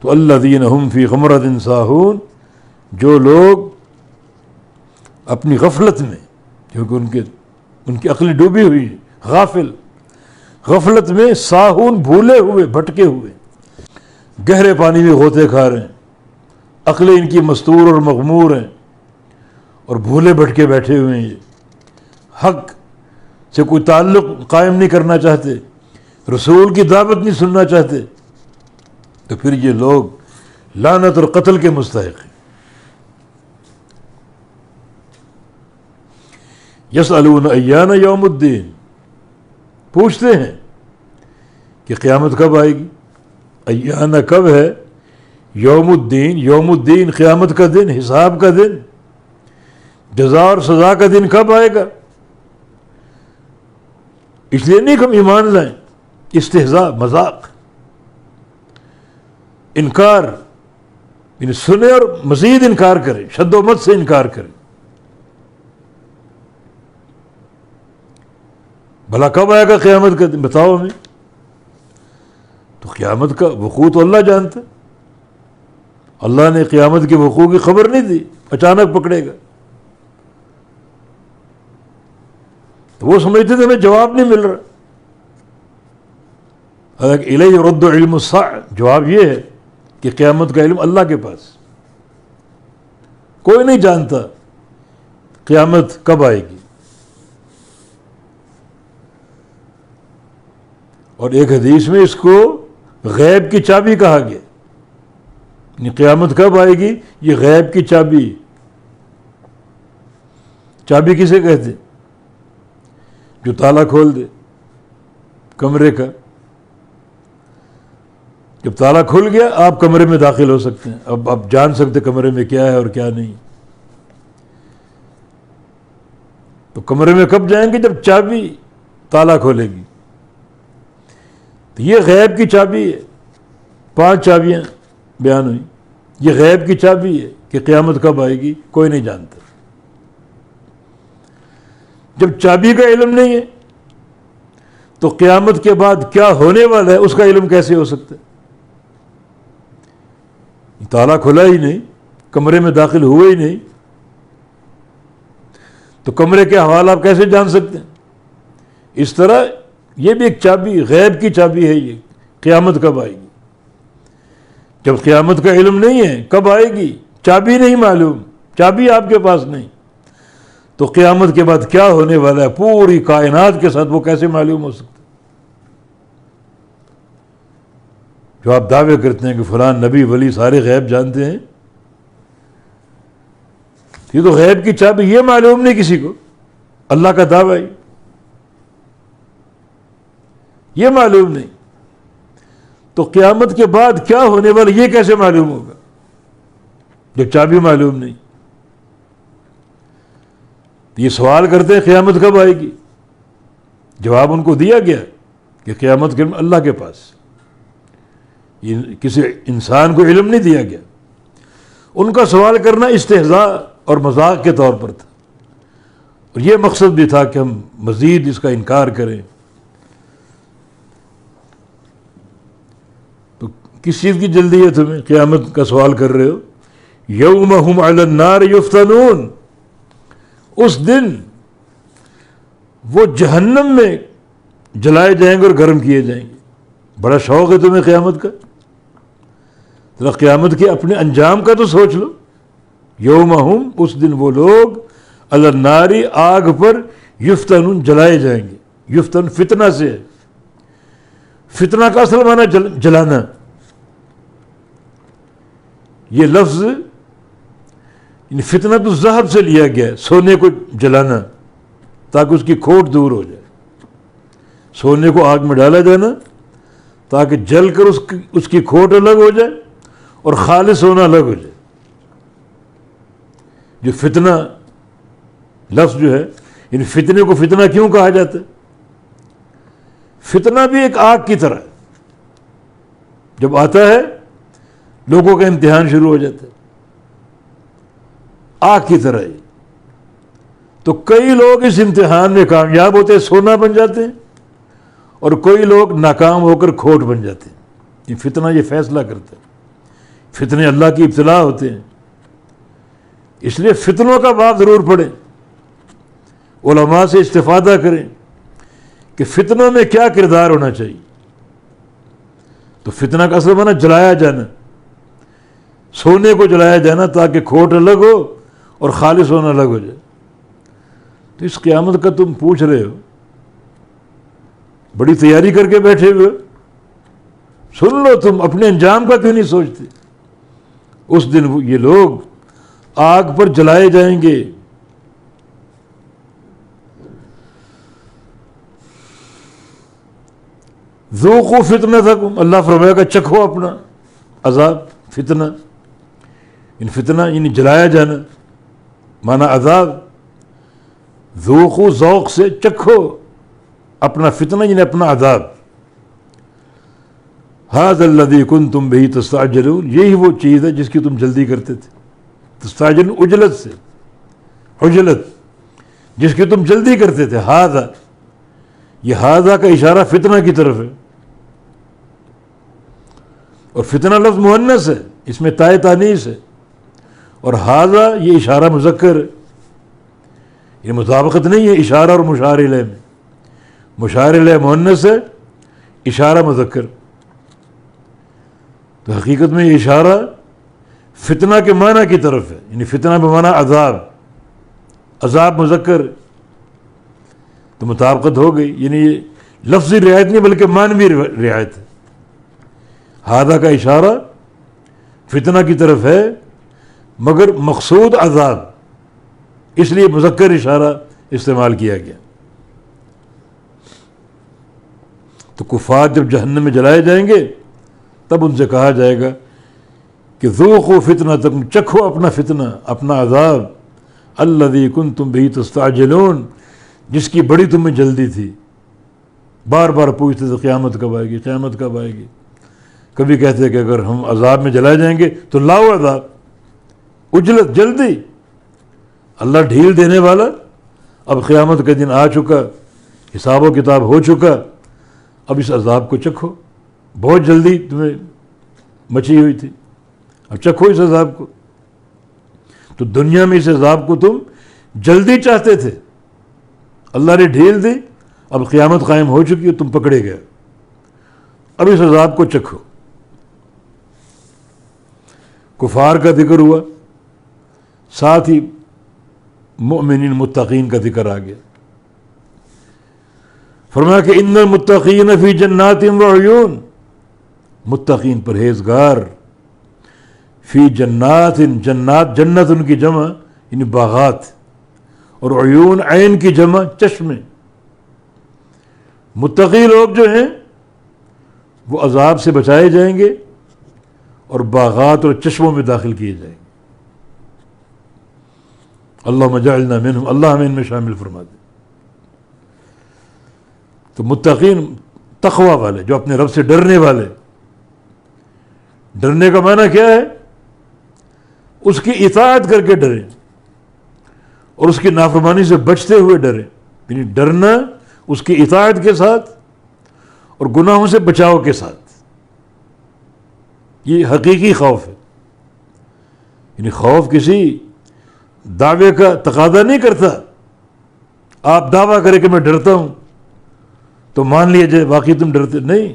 تو الذین هم فی غمرۃ ساہون، جو لوگ اپنی غفلت میں، کیونکہ ان کی عقل ڈوبی ہوئی ہے، غافل، غفلت میں، ساہون، بھولے ہوئے، بھٹکے ہوئے، گہرے پانی میں غوطے کھا رہے ہیں، عقلیں ان کی مستور اور مغمور ہیں اور بھولے بھٹکے بیٹھے ہوئے ہیں، یہ حق سے کوئی تعلق قائم نہیں کرنا چاہتے، رسول کی دعوت نہیں سننا چاہتے، تو پھر یہ لوگ لعنت اور قتل کے مستحق ہیں۔ یسألون ایان یوم الدین، پوچھتے ہیں کہ قیامت کب آئے گی۔ ایان کب ہے، یوم الدین، یوم الدین قیامت کا دن، حساب کا دن، جزا اور سزا کا دن کب آئے گا۔ اس لیے نہیں کہ ہم ایمان لائیں، استہزاء، مذاق، انکار، یعنی سنے اور مزید انکار کریں، شد و مت سے انکار کریں۔ بھلا کب آئے گا قیامت کا دن، بتاؤ ہمیں۔ تو قیامت کا وقوع تو اللہ جانتا ہے، اللہ نے قیامت کے وقوع کی خبر نہیں دی، اچانک پکڑے گا۔ تو وہ سمجھتے تھے ہمیں جواب نہیں مل رہا۔ حالانکہ الیہ یرد علم الساعہ، جواب یہ ہے کہ قیامت کا علم اللہ کے پاس، کوئی نہیں جانتا قیامت کب آئے گی۔ اور ایک حدیث میں اس کو غیب کی چابی کہا گیا، یعنی قیامت کب آئے گی، یہ غیب کی چابی۔ چابی کسے کہتے؟ جو تالا کھول دے کمرے کا، جب تالا کھل گیا آپ کمرے میں داخل ہو سکتے ہیں. اب آپ جان سکتے کمرے میں کیا ہے اور کیا نہیں. تو کمرے میں کب جائیں گے؟ جب چابی تالا کھولے گی. تو یہ غیب کی چابی ہے. 5 چابیاں بیان ہوئی. یہ غیب کی چابی ہے کہ قیامت کب آئے گی کوئی نہیں جانتا. جب چابی کا علم نہیں ہے تو قیامت کے بعد کیا ہونے والا ہے اس کا علم کیسے ہو سکتا ہے؟ تالا کھلا ہی نہیں, کمرے میں داخل ہوئے ہی نہیں, تو کمرے کے حوال آپ کیسے جان سکتے ہیں؟ اس طرح یہ بھی ایک چابی, غیب کی چابی ہے. یہ قیامت کب آئے گی. جب قیامت کا علم نہیں ہے کب آئے گی, چابی نہیں معلوم, چابی آپ کے پاس نہیں, تو قیامت کے بعد کیا ہونے والا ہے پوری کائنات کے ساتھ وہ کیسے معلوم ہو سکتا ہے؟ جو آپ دعوے کرتے ہیں کہ فلاں نبی ولی سارے غیب جانتے ہیں, یہ تو غیب کی چابی, یہ معلوم نہیں کسی کو. اللہ کا دعویٰ یہ معلوم نہیں, تو قیامت کے بعد کیا ہونے والا یہ کیسے معلوم ہوگا جب چابی معلوم نہیں؟ یہ سوال کرتے ہیں قیامت کب آئے گی. جواب ان کو دیا گیا کہ قیامت کے اللہ کے پاس, یہ کسی انسان کو علم نہیں دیا گیا. ان کا سوال کرنا استہزاء اور مذاق کے طور پر تھا, اور یہ مقصد بھی تھا کہ ہم مزید اس کا انکار کریں. تو کس چیز کی جلدی ہے تمہیں؟ قیامت کا سوال کر رہے ہو. یوم ہم علی النار یفتنون, اس دن وہ جہنم میں جلائے جائیں گے اور گرم کیے جائیں گے. بڑا شوق ہے تمہیں قیامت کا, ذرا قیامت کے اپنے انجام کا تو سوچ لو. یوم ہم, اس دن وہ لوگ علی النار, آگ پر, یفتنون, جلائے جائیں گے. یفتن فتنہ سے ہے. فتنہ کا اصل معنی جلانا. یہ لفظ فتنہ تو ذہب سے لیا گیا ہے, سونے کو جلانا تاکہ اس کی کھوٹ دور ہو جائے. سونے کو آگ میں ڈالا جانا تاکہ جل کر اس کی کھوٹ الگ ہو جائے اور خالص ہونا الگ ہو جائے. جو فتنہ لفظ جو ہے, ان فتنے کو فتنہ کیوں کہا جاتا ہے؟ فتنہ بھی ایک آگ کی طرح ہے. جب آتا ہے لوگوں کا امتحان شروع ہو جاتا ہے, آگ کی طرح ہے. تو کئی لوگ اس امتحان میں کامیاب ہوتے ہیں, سونا بن جاتے ہیں, اور کوئی لوگ ناکام ہو کر کھوٹ بن جاتے ہیں. یہ فتنہ یہ فیصلہ کرتا ہے. فتنے اللہ کی ابتلا ہوتے ہیں, اس لیے فتنوں کا باب ضرور پڑھیں, علماء سے استفادہ کریں کہ فتنوں میں کیا کردار ہونا چاہیے. تو فتنہ کا اصل معنی جلایا جانا, سونے کو جلایا جانا تاکہ کھوٹ الگ ہو اور خالص ہونا الگ ہو جائے. تو اس قیامت کا تم پوچھ رہے ہو, بڑی تیاری کر کے بیٹھے ہوئے, سن لو, تم اپنے انجام کا کیوں نہیں سوچتے؟ اس دن یہ لوگ آگ پر جلائے جائیں گے. ذوقوا فتنتکم, اللہ فرمائے گا چکھو اپنا عذاب. فتنہ ان فتنہ یعنی جلایا جانا مانا عذاب. ذوقوا ذوق سے, چکھو اپنا فتنہ یعنی اپنا عذاب. ھذا الذی کنتم بہ تستعجلون, یہی وہ چیز ہے جس کی تم جلدی کرتے تھے. تستعجلون عجلت سے, عجلت جس کی تم جلدی کرتے تھے. ھذا, یہ ھذا کا اشارہ فتنہ کی طرف ہے, اور فتنہ لفظ مؤنث ہے, اس میں تائے تانیث ہے, اور ھذا یہ اشارہ مذکر ہے. یہ مطابقت نہیں ہے اشارہ اور مشار الیہ میں. مشار الیہ مؤنث ہے, اشارہ مذکر. تو حقیقت میں یہ اشارہ فتنہ کے معنی کی طرف ہے, یعنی فتنہ بمعنی عذاب, عذاب مذکر. تو مطابقت ہو گئی, یعنی یہ لفظی رعایت نہیں بلکہ معنوی رعایت ہے. ھذا کا اشارہ فتنہ کی طرف ہے مگر مقصود عذاب, اس لیے مذکر اشارہ استعمال کیا گیا. تو کفار جب جہنم میں جلائے جائیں گے تب ان سے کہا جائے گا کہ ذوقوا فتنتکم، چکھو اپنا فتنہ، اپنا عذاب، الذی کنتم بہ تستعجلون، جس کی بڑی تمہیں جلدی تھی، بار بار پوچھتے تھے قیامت کب آئے گی، قیامت کب آئے گی. کبھی کہتے کہ اگر ہم عذاب میں جلائے جائیں گے تو لاؤ عذاب، عجلت، جلدی. اللہ ڈھیل دینے والا. اب قیامت کا دن آ چکا، حساب و کتاب ہو چکا، اب اس عذاب کو چکھو. بہت جلدی تمہیں مچی ہوئی تھی، اب چکھو اس عذاب کو. تو دنیا میں اس عذاب کو تم جلدی چاہتے تھے، اللہ نے ڈھیل دی، اب قیامت قائم ہو چکی ہے، تم پکڑے گئے، اب اس عذاب کو چکھو. کفار کا ذکر ہوا، ساتھ ہی مؤمنین متقین کا ذکر آ گیا. فرمایا کہ ان المتقین فی جنات و عیون، متقین پرہیزگار، فی جنات، جنات، جنت ان کی جمع یعنی باغات، اور عیون عین کی جمع چشمے. متقی لوگ جو ہیں وہ عذاب سے بچائے جائیں گے اور باغات اور چشموں میں داخل کیے جائیں گے. اللہم اجعلنا منہم، اللہ ہمیں ان میں شامل فرما دے. تو متقین تقوی والے، جو اپنے رب سے ڈرنے والے. ڈرنے کا معنی کیا ہے؟ اس کی اطاعت کر کے ڈریں اور اس کی نافرمانی سے بچتے ہوئے ڈریں. یعنی ڈرنا اس کی اطاعت کے ساتھ اور گناہوں سے بچاؤ کے ساتھ. یہ حقیقی خوف ہے. یعنی خوف کسی دعوے کا تقاضا نہیں کرتا. آپ دعویٰ کریں کہ میں ڈرتا ہوں تو مان لیا جائے واقعی تم ڈرتے نہیں.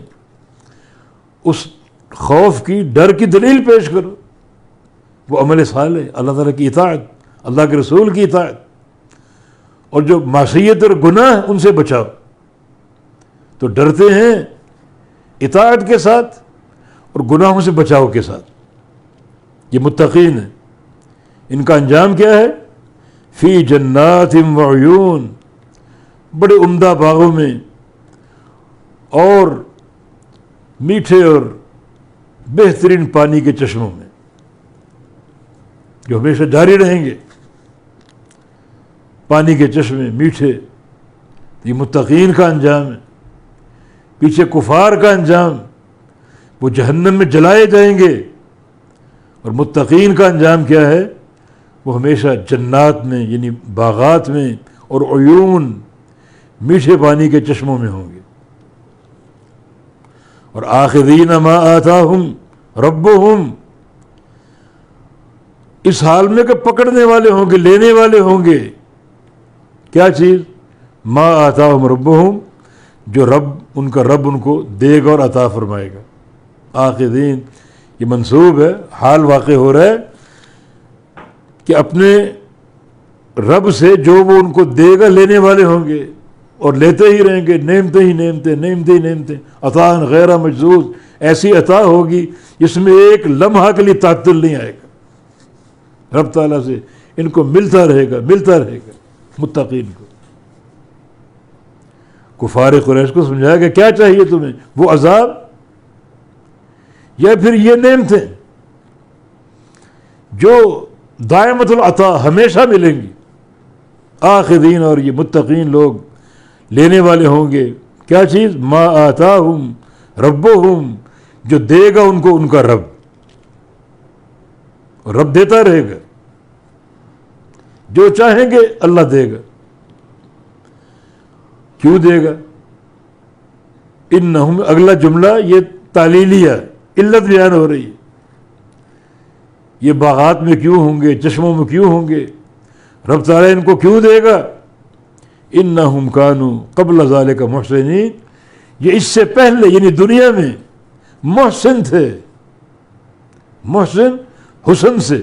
اس خوف کی، ڈر کی دلیل پیش کرو. وہ عمل صالح، اللہ تعالیٰ کی اطاعت، اللہ کے رسول کی اطاعت، اور جو معصیت اور گناہ ان سے بچاؤ. تو ڈرتے ہیں اطاعت کے ساتھ اور گناہوں سے بچاؤ کے ساتھ. یہ متقین ہیں. ان کا انجام کیا ہے؟ فی جنات و عیون، بڑے عمدہ باغوں میں اور میٹھے اور بہترین پانی کے چشموں میں جو ہمیشہ جاری رہیں گے. پانی کے چشمے میٹھے، یہ متقین کا انجام ہے. پیچھے کفار کا انجام، وہ جہنم میں جلائے جائیں گے. اور متقین کا انجام کیا ہے؟ وہ ہمیشہ جنات میں یعنی باغات میں اور عیون، میٹھے پانی کے چشموں میں ہوں گے. اور آخذین ما آتاہم ربہم، اس حال میں کہ پکڑنے والے ہوں گے، لینے والے ہوں گے. کیا چیز؟ ما آتاہم ربہم، جو ان کا رب ان کو دے گا اور عطا فرمائے گا. آخذین یہ منصوب ہے، حال واقع ہو رہا ہے کہ اپنے رب سے جو وہ ان کو دے گا لینے والے ہوں گے اور لیتے ہی رہیں گے. نعمتیں ہی نعمتیں، نعمتیں ہی نعمتیں. عطاء غیر مجذوذ، ایسی عطا ہوگی جس میں ایک لمحہ کے لیے تعطل نہیں آئے گا. رب تعالیٰ سے ان کو ملتا رہے گا، ملتا رہے گا. متقین کو. کفار قریش کو سمجھایا کہ کیا چاہیے تمہیں؟ وہ عذاب یا پھر یہ نعمتیں جو دائمۃ العطا ہمیشہ ملیں گی. آخذین، اور یہ متقین لوگ لینے والے ہوں گے. کیا چیز؟ ما آتاہم ربہم، جو دے گا ان کو ان کا رب. اور رب دیتا رہے گا، جو چاہیں گے اللہ دے گا. کیوں دے گا؟ انہم، اگلا جملہ یہ تعلیلیہ، علت بیان ہو رہی ہے. یہ باغات میں کیوں ہوں گے، چشموں میں کیوں ہوں گے، رب تعالیٰ ان کو کیوں دے گا؟ انہم کانوا قبل ذالک محسنین، یہ اس سے پہلے یعنی دنیا میں محسن تھے. محسن حسن سے،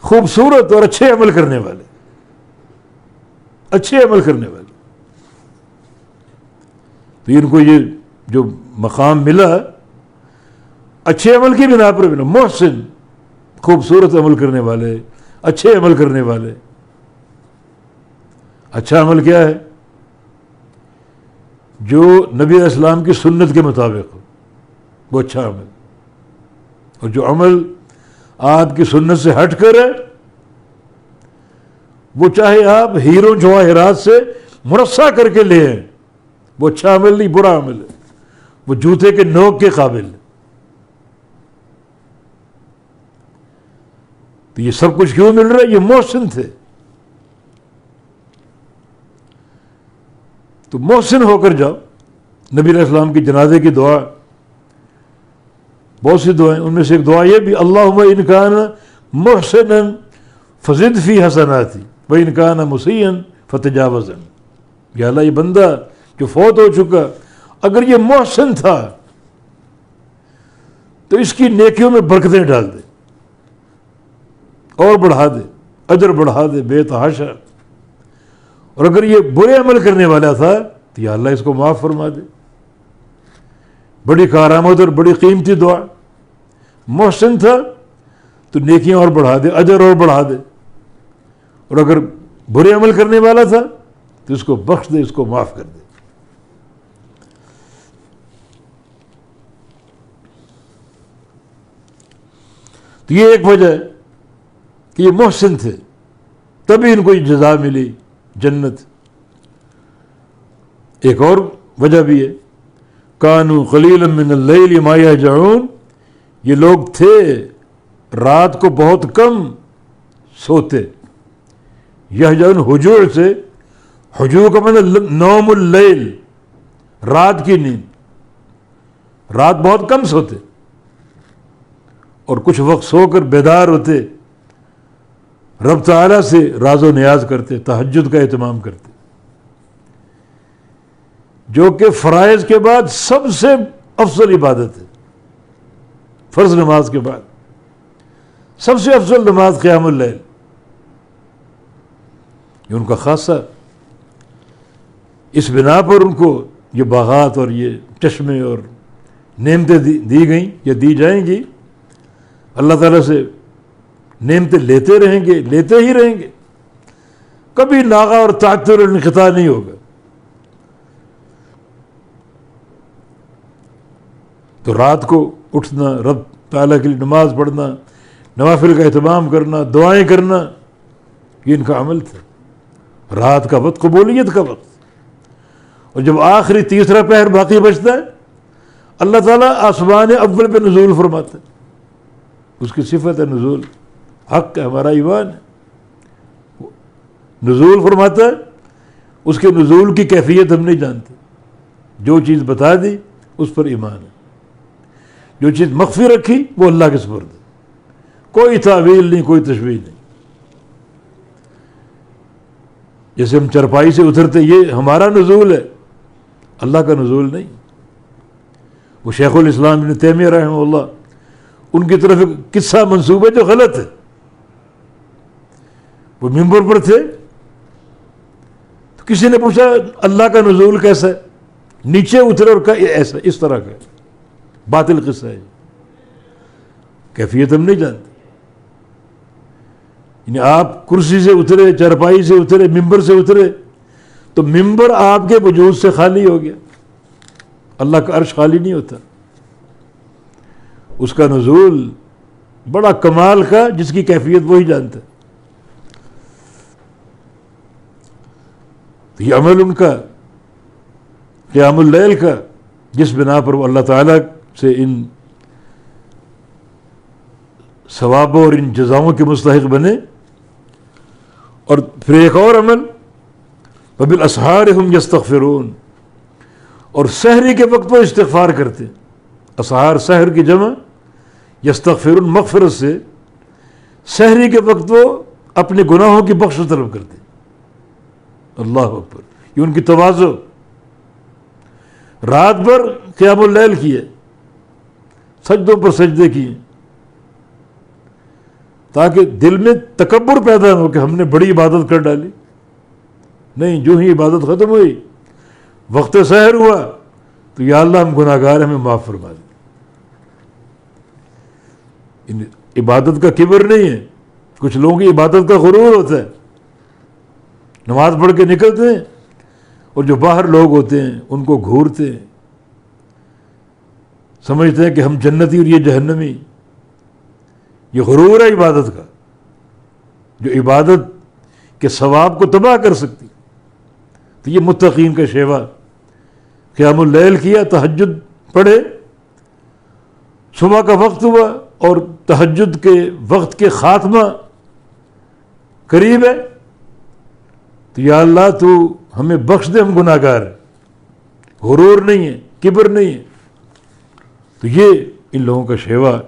خوبصورت اور اچھے عمل کرنے والے، اچھے عمل کرنے والے. تو ان کو یہ جو مقام ملا اچھے عمل کی بنا پر ملا. محسن، خوبصورت عمل کرنے والے، اچھے عمل کرنے والے. اچھا عمل کیا ہے؟ جو نبی علیہ السلام کی سنت کے مطابق ہو. وہ اچھا عمل. اور جو عمل آپ کی سنت سے ہٹ کر ہے، وہ چاہے آپ ہیروں جواہرات سے مرصع کر کے لے آئیں، وہ اچھا عمل نہیں، برا عمل ہے، وہ جوتے کے نوک کے قابل ہے. تو یہ سب کچھ کیوں مل رہا ہے؟ یہ محسن تھے. تو محسن ہو کر جاؤ. نبی علیہ السلام کی جنازے کی دعا، بہت سی دعائیں، ان میں سے ایک دعا یہ بھی، اللہم ان کان محسنا فزد فی حسناتی وان کان مسیئا فتجاوز عنہ. یا اللہ، یہ بندہ جو فوت ہو چکا، اگر یہ محسن تھا تو اس کی نیکیوں میں برکتیں ڈال دے اور بڑھا دے، اجر بڑھا دے بے تحاشا. اور اگر یہ برے عمل کرنے والا تھا تو یا اللہ اس کو معاف فرما دے. بڑی کارآمد اور بڑی قیمتی دعا. محسن تھا تو نیکیاں اور بڑھا دے، اجر اور بڑھا دے. اور اگر برے عمل کرنے والا تھا تو اس کو بخش دے، اس کو معاف کر دے. تو یہ ایک وجہ ہے کہ یہ محسن تھے، تبھی ان کو یہ جزا ملی، جنت. ایک اور وجہ بھی ہے، کانوا قلیلا من اللیل ما یہجعون. یہ لوگ تھے رات کو بہت کم سوتے. یہجعون ہجوع سے، ہجوع کا مطلب نوم اللیل، رات کی نیند. رات بہت کم سوتے اور کچھ وقت سو کر بیدار ہوتے، رب تعالیٰ سے راز و نیاز کرتے، تہجد کا اہتمام کرتے، جو کہ فرائض کے بعد سب سے افضل عبادت ہے. فرض نماز کے بعد سب سے افضل نماز قیام اللیل. یہ ان کا خاصہ، اس بنا پر ان کو یہ باغات اور یہ چشمے اور نعمتیں دی گئیں یا دی جائیں گی. اللہ تعالیٰ سے نعمتیں لیتے رہیں گے، لیتے ہی رہیں گے، کبھی ناغہ اور تعطر اور انقطاع نہیں ہوگا. تو رات کو اٹھنا، رب تعالیٰ کے لیے نماز پڑھنا، نوافل کا اہتمام کرنا، دعائیں کرنا، یہ ان کا عمل تھا. رات کا وقت قبولیت کا وقت. اور جب آخری تیسرا پہر باقی بچتا ہے، اللہ تعالیٰ آسمان اول پہ نزول فرماتا ہے. اس کی صفت ہے نزول، حق ہے، ہمارا ایمان ہے. نزول فرماتا ہے، اس کے نزول کی کیفیت ہم نہیں جانتے. جو چیز بتا دی اس پر ایمان ہے. جو چیز مخفی رکھی وہ اللہ کے سپرد ہے. کوئی تعویل نہیں، کوئی تشبیہ نہیں. جیسے ہم چرپائی سے اترتے، یہ ہمارا نزول ہے، اللہ کا نزول نہیں. وہ شیخ الاسلام ابن تیمیہ رحمہ اللہ، ان کی طرف ایک قصہ منسوب ہے جو غلط ہے. وہ ممبر پر تھے تو کسی نے پوچھا اللہ کا نزول کیسا ہے؟ نیچے اترے اور کہا ایسا، اس طرح کا. باطل قصہ ہے، کیفیت ہم نہیں جانتے. یعنی آپ کرسی سے اترے، چرپائی سے اترے، ممبر سے اترے تو ممبر آپ کے وجود سے خالی ہو گیا. اللہ کا عرش خالی نہیں ہوتا. اس کا نزول بڑا کمال کا، جس کی کیفیت وہی جانتا ہے. تو یہ عمل ان کا قیام اللیل کا، جس بنا پر وہ اللہ تعالیٰ سے ان ثوابوں اور ان جزاؤں کے مستحق بنے. اور پھر ایک اور عمل، وبالاسحار هم یستغفرون، اور سحری کے وقت وہ استغفار کرتے. اسحار سحر کی جمع، یستغفرون مغفرت سے. سحری کے وقت وہ اپنے گناہوں کی بخش طلب کرتے. اللہ اکبر، یہ ان کی تواضع. رات بھر قیام اللیل کیے، سجدوں پر سجدے کیے، تاکہ دل میں تکبر پیدا ہو کہ ہم نے بڑی عبادت کر ڈالی. نہیں، جو ہی عبادت ختم ہوئی، وقت سحر ہوا تو یا اللہ ہم گناہ گار، ہمیں معاف فرما دے. عبادت کا کبر نہیں ہے. کچھ لوگوں کی عبادت کا غرور ہوتا ہے، نماز پڑھ کے نکلتے ہیں اور جو باہر لوگ ہوتے ہیں ان کو گھورتے ہیں، سمجھتے ہیں کہ ہم جنتی اور یہ جہنمی. یہ غرور ہے عبادت کا، جو عبادت کے ثواب کو تباہ کر سکتی. تو یہ متقین کا شیوا. قیام اللیل کیا، تہجد پڑھے، صبح کا وقت ہوا اور تہجد کے وقت کے خاتمہ قریب ہے، تو یا اللہ تو ہمیں بخش دے، ہم گناہ گار ہیں. غرور نہیں ہے، کبر نہیں ہے. تو یہ ان لوگوں کا شیوا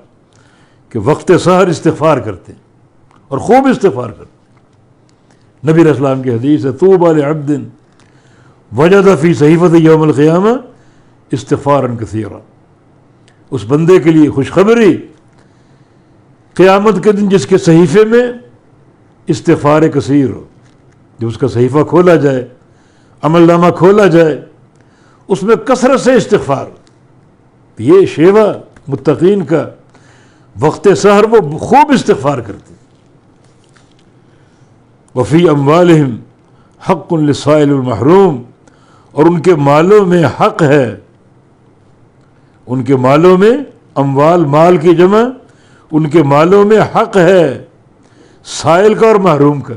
کہ وقت سحر استغفار کرتے ہیں اور خوب استغفار کرتے ہیں. نبی علیہ السلام کی حدیث ہے طوبی لعبد وجد فی صحیفۃ یوم القیامہ استغفارا کثیرا. اس بندے کے لیے خوشخبری قیامت کے دن جس کے صحیفے میں استغفار کثیر ہو. جب اس کا صحیفہ کھولا جائے، عمل نامہ کھولا جائے، اس میں کثرت سے استغفار. یہ شیوا متقین کا وقت سحر وہ خوب استغفار کرتے. وفی اموالہم حق للسائل المحروم، اور ان کے مالوں میں حق ہے. ان کے مالوں میں، اموال مال کی جمع، ان کے مالوں میں حق ہے سائل کا اور محروم کا.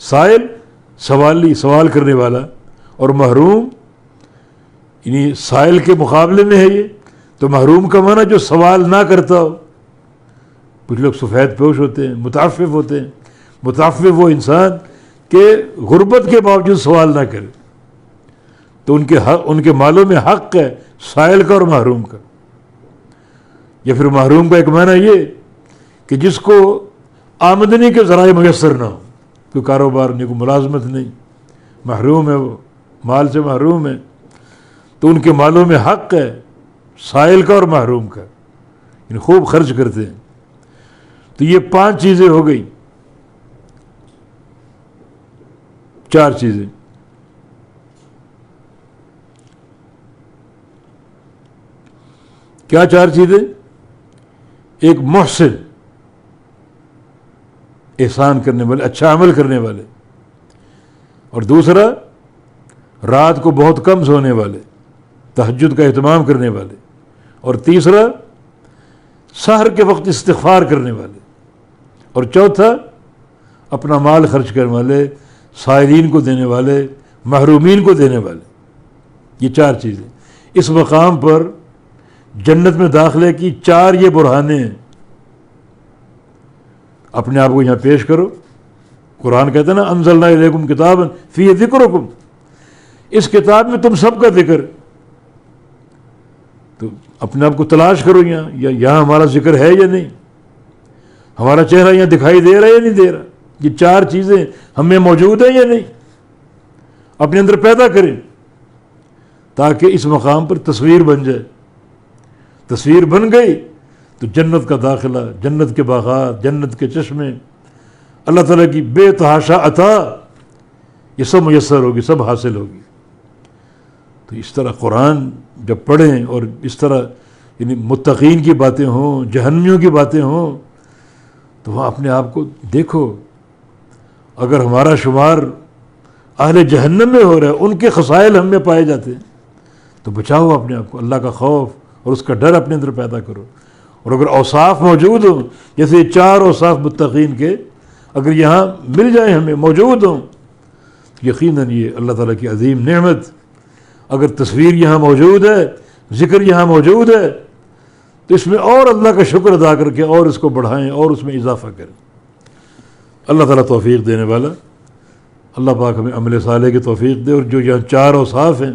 سائل سوالی، سوال کرنے والا، اور محروم یعنی سائل کے مقابلے میں ہے یہ. تو محروم کا معنی جو سوال نہ کرتا ہو. کچھ لوگ سفید پوش ہوتے ہیں، متعفف ہوتے ہیں. متعفف وہ انسان کہ غربت کے باوجود سوال نہ کرے. تو ان کے مالوں میں حق ہے سائل کا اور محروم کا. یا پھر محروم کا ایک معنی یہ کہ جس کو آمدنی کے ذرائع میسر نہ ہو، کوئی کاروبار نہیں، کوئی ملازمت نہیں، محروم ہے، وہ مال سے محروم ہے. تو ان کے مالوں میں حق ہے سائل کا اور محروم کا، یعنی خوب خرچ کرتے ہیں. تو یہ 5 چیزیں ہو گئی، 4 چیزیں. کیا 4 چیزیں؟ ایک محسن، احسان کرنے والے، اچھا عمل کرنے والے. اور دوسرا رات کو بہت کم سونے والے، تہجد کا اہتمام کرنے والے. اور تیسرا سحر کے وقت استغفار کرنے والے. اور چوتھا اپنا مال خرچ کرنے والے، سائلین کو دینے والے، محرومین کو دینے والے. یہ 4 چیزیں اس مقام پر جنت میں داخلے کی 4 یہ برہانے ہیں. اپنے آپ کو یہاں پیش کرو. قرآن کہتا ہے نا انزلنا الیکم کتابا فیہ ذکرکم، اس کتاب میں تم سب کا ذکر. تو اپنے آپ کو تلاش کرو یہاں ہمارا ذکر ہے یا نہیں، ہمارا چہرہ یہاں دکھائی دے رہا ہے یا نہیں دے رہا. یہ 4 چیزیں ہم میں موجود ہیں یا نہیں، اپنے اندر پیدا کریں تاکہ اس مقام پر تصویر بن جائے. تصویر بن گئی تو جنت کا داخلہ، جنت کے باغات، جنت کے چشمے، اللہ تعالیٰ کی بے تحاشا عطا، یہ سب میسر ہوگی، سب حاصل ہوگی. تو اس طرح قرآن جب پڑھیں اور اس طرح یعنی متقین کی باتیں ہوں، جہنمیوں کی باتیں ہوں، تو وہاں اپنے آپ کو دیکھو. اگر ہمارا شمار اہل جہنم میں ہو رہا ہے، ان کے خصائل ہم میں پائے جاتے ہیں، تو بچاؤ اپنے آپ کو. اللہ کا خوف اور اس کا ڈر اپنے اندر پیدا کرو. اور اگر اوصاف موجود ہوں، جیسے 4 اوصاف متقین کے اگر یہاں مل جائیں، ہمیں موجود ہوں، یقیناً یہ اللہ تعالیٰ کی عظیم نعمت. اگر تصویر یہاں موجود ہے، ذکر یہاں موجود ہے، تو اس میں اور اللہ کا شکر ادا کر کے اور اس کو بڑھائیں اور اس میں اضافہ کریں. اللہ تعالیٰ توفیق دینے والا. اللہ پاک ہمیں عمل صالح کی توفیق دے، اور جو یہاں 4 اوصاف ہیں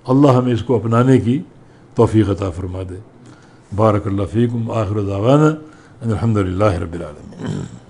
اللہ ہمیں اس کو اپنانے کی توفیق عطا فرما دے. بارک اللہ فیکم. آخر دعوانا ان الحمد للہ رب العالمین.